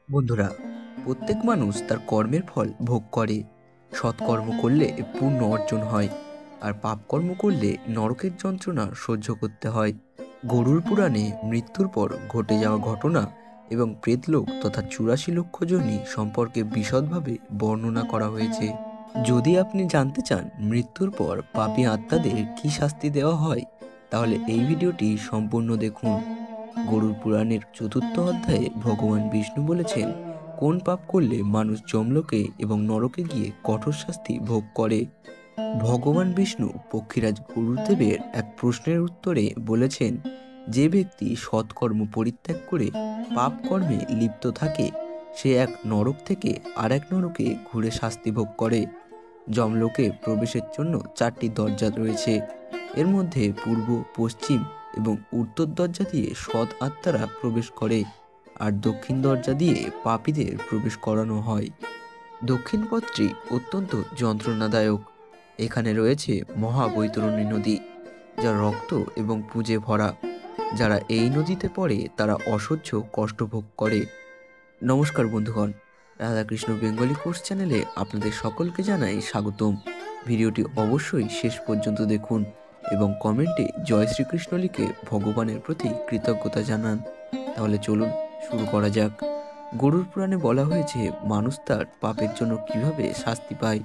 বন্ধুরা, প্রত্যেক মানুষ তার কর্মের ফল ভোগ করে। সৎকর্ম করলে পূর্ণ অর্জন হয়, আর পাপকর্ম করলে নরকের যন্ত্রণা সহ্য করতে হয়। গরুড় পুরাণে মৃত্যুর পর ঘটে যাওয়া ঘটনা এবং প্রেতলোক তথা 84 লক্ষ যোনি সম্পর্কে বিশদভাবে বর্ণনা করা হয়েছে। যদি আপনি জানতে চান মৃত্যুর পর পাপী আত্মাদের কী শাস্তি দেওয়া হয়, তাহলে এই ভিডিওটি সম্পূর্ণ দেখুন। গরুড় পুরাণের 4র্থ অধ্যায়ে ভগবান বিষ্ণু বলেছেন কোন পাপ করলে মানুষ যমলোকে এবং নরকে গিয়ে কঠোর শাস্তি ভোগ করে। ভগবান বিষ্ণু পক্ষীরাজ গরুড়দেবের এক প্রশ্নের উত্তরে বলেছেন, যে ব্যক্তি সৎকর্ম পরিত্যাগ করে পাপ কর্মে লিপ্ত থাকে সে এক নরক থেকে আর এক নরকে ঘুরে শাস্তি ভোগ করে। যমলোকে প্রবেশের জন্য 4টি দরজা রয়েছে। এর মধ্যে পূর্ব, পশ্চিম এবং উত্তর দরজা দিয়ে সৎ আত্মারা প্রবেশ করে, আর দক্ষিণ দরজা দিয়ে পাপীদের প্রবেশ করানো হয়। দক্ষিণ পথটি অত্যন্ত যন্ত্রণাদায়ক। এখানে রয়েছে মহাবৈতরণী নদী, যা রক্ত এবং পুঁজে ভরা। যারা এই নদীতে পড়ে তারা অসহ্য কষ্ট ভোগ করে। নমস্কার বন্ধুগণ, রাধাকৃষ্ণ বেঙ্গলি কোর্স চ্যানেলে আপনাদের সকলকে জানাই স্বাগতম। ভিডিওটি অবশ্যই শেষ পর্যন্ত দেখুন এবং কমেন্টে জয় শ্রীকৃষ্ণ লিখে ভগবানের প্রতি কৃতজ্ঞতা জানান। তাহলে চলুন শুরু করা যাক। গরুড় পুরাণে বলা হয়েছে মানুষ তার পাপের জন্য কিভাবে শাস্তি পায়।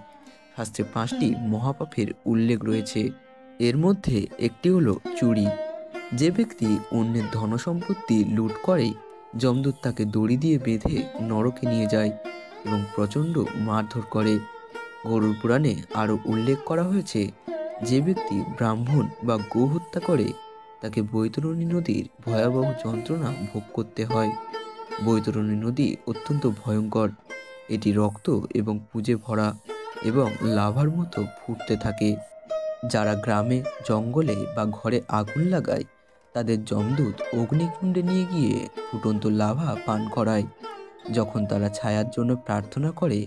শাস্ত্রে 5টি মহাপাপের উল্লেখ রয়েছে। এর মধ্যে একটি হলো চুরি। যে ব্যক্তি অন্যের ধনসম্পত্তি লুট করে, যমদূত তাকে দড়ি দিয়ে বেঁধে নরকে নিয়ে যায় এবং প্রচণ্ড মারধর করে। গরুড় পুরাণে আরও উল্লেখ করা হয়েছে, যে ব্যক্তি ব্রাহ্মণ বা গো হত্যা করে তাকে বৈতরণী নদীর ভয়াবহ যন্ত্রণা ভোগ করতে হয়। বৈতরণী নদী অত্যন্ত ভয়ঙ্কর। এটি রক্ত এবং পুঁজে ভরা এবং লাভার মতো ফুটতে থাকে। যারা গ্রামে, জঙ্গলে বা ঘরে আগুন লাগায় তাদের যমদূত অগ্নিকুণ্ডে নিয়ে গিয়ে ফুটন্ত লাভা পান করায়। যখন তারা ছায়ার জন্য প্রার্থনা করে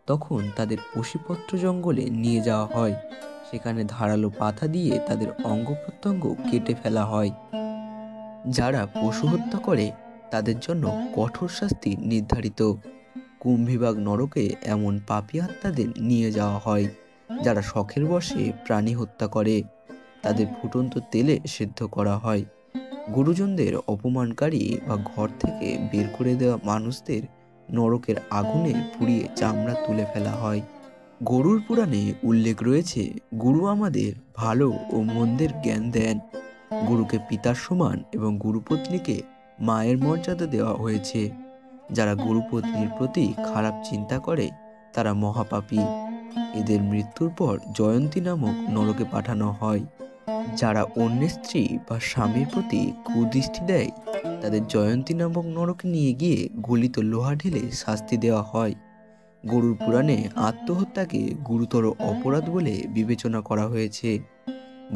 তখন তাদের অশিপত্র জঙ্গলে নিয়ে যাওয়া হয়। সেখানে ধারালো পাথা দিয়ে তাদের অঙ্গ প্রত্যঙ্গ কেটে ফেলা হয়। যারা পশু হত্যা করে তাদের জন্য কঠোর শাস্তি নির্ধারিত। কুম্ভীবাগ নরকে এমন পাপী আত্মাদের নিয়ে যাওয়া হয়। যারা শখের বশে প্রাণী হত্যা করে তাদের ফুটন্ত তেলে সিদ্ধ করা হয়। গুরুজনদের অপমানকারী বা ঘর থেকে বের করে দেওয়া মানুষদের নরকের আগুনে পুড়িয়ে চামড়া তুলে ফেলা হয়। গরুড় পুরাণে উল্লেখ রয়েছে, গুরু আমাদের ভালো ও মন্দের জ্ঞান দেন। গুরুকে পিতার সমান এবং গুরুপত্নীকে মায়ের মর্যাদা দেওয়া হয়েছে। যারা গুরুপত্নীর প্রতি খারাপ চিন্তা করে তারা মহাপাপী। এদের মৃত্যুর পর জয়ন্তী নামক নরকে পাঠানো হয়। যারা অন্যের স্ত্রী বা স্বামীর প্রতি কুদৃষ্টি দেয় তাদের জয়ন্তী নামক নরকে নিয়ে গিয়ে গলিত লোহা ঢেলে শাস্তি দেওয়া হয়। গরুড় পুরাণে আত্মহত্যাকে গুরুতর অপরাধ বলে বিবেচনা করা হয়েছে।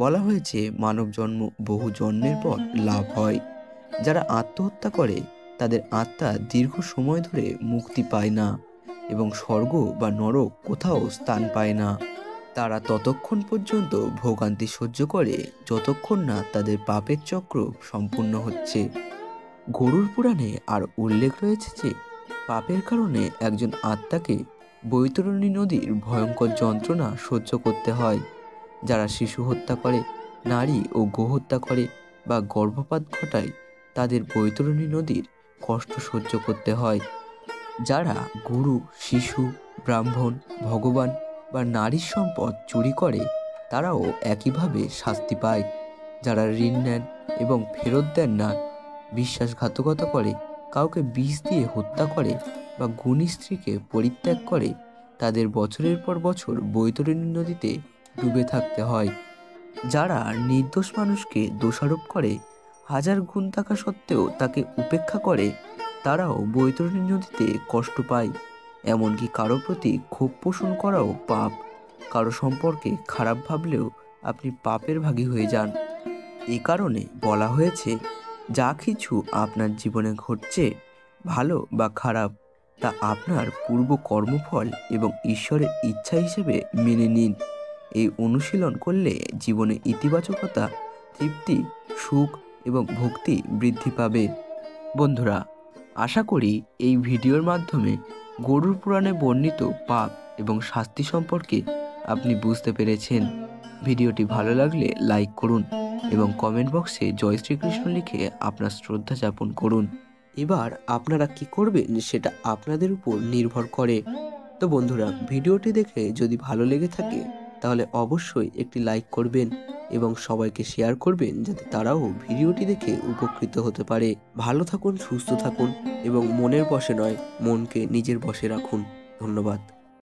বলা হয়েছে মানব জন্ম বহু জন্মের পর লাভ হয়। যারা আত্মহত্যা করে তাদের আত্মা দীর্ঘ সময় ধরে মুক্তি পায় না এবং স্বর্গ বা নরক কোথাও স্থান পায় না। তারা ততক্ষণ পর্যন্ত ভোগান্তি সহ্য করে যতক্ষণ না তাদের পাপের চক্র সম্পূর্ণ হচ্ছে। গরুড় পুরাণে আর উল্লেখ রয়েছে যে পাপের কারণে একজন আত্মাকে বৈতরণী নদীর ভয়ঙ্কর যন্ত্রণা সহ্য করতে হয়। যারা শিশু হত্যা করে, নারী ও গোহত্যা করে বা গর্ভপাত ঘটায় তাদের বৈতরণী নদীর কষ্ট সহ্য করতে হয়। যারা গুরু, শিশু, ব্রাহ্মণ, ভগবান বা নারীর সম্পদ চুরি করে তারাও একইভাবে শাস্তি পায়। যারা ঋণ নেন এবং ফেরত দেন না, বিশ্বাসঘাতকতা করে, কাউকে বিষ দিয়ে হত্যা করে বা গুণী স্ত্রীকে পরিত্যাগ করে তাদের বছরের পর বছর বৈতরণী নদীতে ডুবে থাকতে হয়। যারা নির্দোষ মানুষকে দোষারোপ করে, হাজার গুণ থাকা সত্ত্বেও তাকে উপেক্ষা করে, তারাও বৈতরণী নদীতে কষ্ট পায়। এমনকি কারো প্রতি ক্ষোভ পোষণ করাও পাপ। কারো সম্পর্কে খারাপ ভাবলেও আপনি পাপের ভাগী হয়ে যান। এ কারণে বলা হয়েছে, যা কিছু আপনার জীবনে ঘটছে, ভালো বা খারাপ, তা আপনার পূর্ব কর্মফল এবং ঈশ্বরের ইচ্ছা হিসেবে মেনে নিন। এই অনুশীলন করলে জীবনে ইতিবাচকতা, তৃপ্তি, সুখ এবং ভক্তি বৃদ্ধি পাবে। বন্ধুরা, আশা করি এই ভিডিওর মাধ্যমে গরুর পুরাণে বর্ণিত পাপ এবং শাস্তি সম্পর্কে আপনি বুঝতে পেরেছেন। ভিডিওটি ভালো লাগলে লাইক করুন এবং কমেন্ট বক্সে জয় শ্রীকৃষ্ণ লিখে আপনার শ্রদ্ধা যাপন করুন। এবার আপনারা কি করবেন সেটা আপনাদের উপর নির্ভর করে। তো বন্ধুরা, ভিডিওটি দেখে যদি ভালো লেগে থাকে তাহলে অবশ্যই একটি লাইক করবেন এবং সবাইকে শেয়ার করবেন যাতে তারাও ভিডিওটি দেখে উপকৃত হতে পারে। ভালো থাকুন, সুস্থ থাকুন এবং মনের বশে নয়, মনকে নিজের বশে রাখুন। ধন্যবাদ।